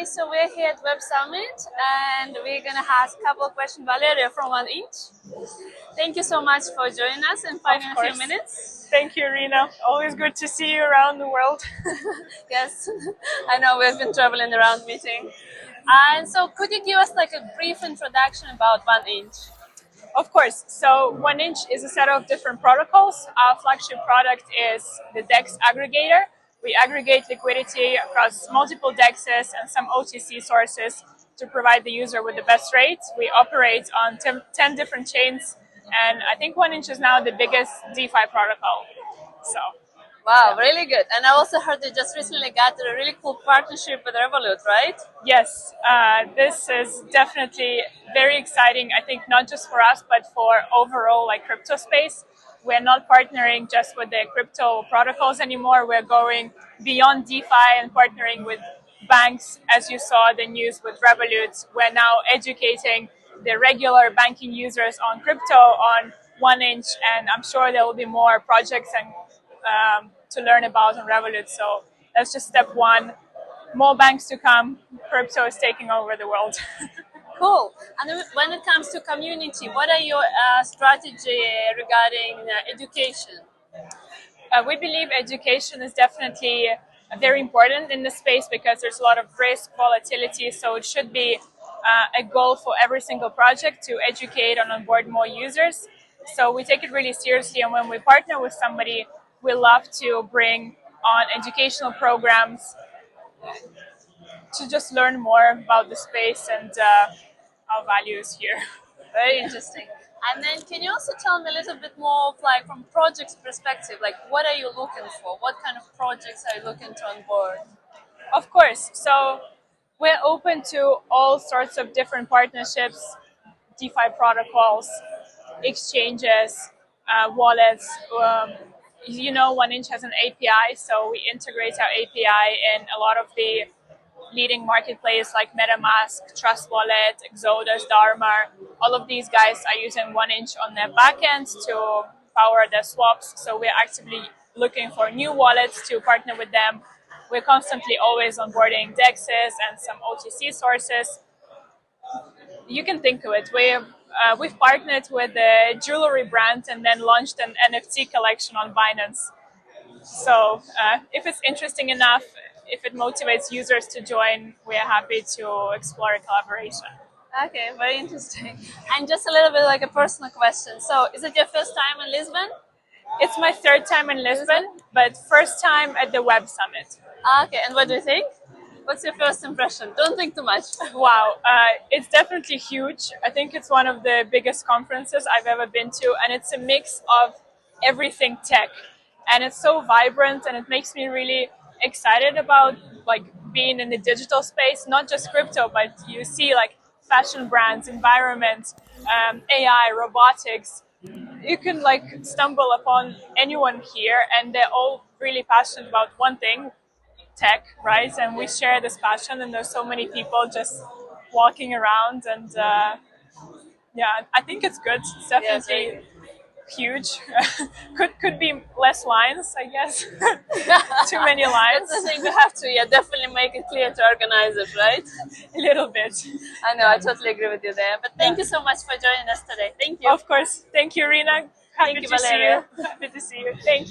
Hi, so we're here at Web Summit and we're going to ask a couple of questions. Valeria from 1inch. Thank you so much for joining us and finding a few minutes. Thank you, Rina. Always good to see you around the world. Yes, I know we've been traveling around meeting. And so could you give us like a brief introduction about 1inch? Of course. So 1inch is a set of different protocols. Our flagship product is the DEX aggregator. We aggregate liquidity across multiple DEXs and some OTC sources to provide the user with the best rates. We operate on 10 different chains, and I think 1inch is now the biggest DeFi protocol. So, wow, really good. And I also heard you just recently got a really cool partnership with Revolut, right? Yes, this is definitely very exciting. I think not just for us, but for overall like crypto space. We're not partnering just with the crypto protocols anymore. We're going beyond DeFi and partnering with banks. As you saw the news with Revolut, we're now educating the regular banking users on crypto on 1inch, and I'm sure there will be more projects and to learn about on Revolut. So that's just step one. More banks to come. Crypto is taking over the world. Cool. And when it comes to community, what are your strategy regarding education? We believe education is definitely very important in this space because there's a lot of risk, volatility. So it should be a goal for every single project to educate and onboard more users. So we take it really seriously. And when we partner with somebody, we love to bring on educational programs to just learn more about the space and our values here. Very interesting. And then can you also tell me a little bit more of like from projects perspective, like what are you looking for? What kind of projects are you looking to onboard? Of course. So we're open to all sorts of different partnerships, DeFi protocols, exchanges, wallets. 1inch has an API, so we integrate our API in a lot of the leading marketplaces like MetaMask, Trust Wallet, Exodus, Dharma. All of these guys are using 1inch on their backend to power their swaps. So we're actively looking for new wallets to partner with them. We're constantly always onboarding DEXs and some OTC sources. You can think of it. We've partnered with a jewelry brand and then launched an NFT collection on Binance. So if it's interesting enough, if it motivates users to join, we're happy to explore a collaboration. Okay, very interesting. And just a little bit like a personal question. So is it your first time in Lisbon? It's my third time in Lisbon, but first time at the Web Summit. Okay, and what do you think? What's your first impression? Don't think too much. Wow, it's definitely huge. I think it's one of the biggest conferences I've ever been to, and it's a mix of everything tech. And it's so vibrant, and it makes me really excited about like being in the digital space, not just crypto, but you see like fashion brands, environment, AI, robotics. You can like stumble upon anyone here, and they're all really passionate about one thing, tech, right? And we share this passion, and there's so many people just walking around, and yeah, I think it's good. It's definitely huge. could be less lines, I guess. Too many lines. That's the thing, we have to definitely make it clear to organize it, right? A little bit. I know, I totally agree with you there. But thank you so much for joining us today. Thank you. Of course. Thank you, Rina. Happy to see you. Thank you.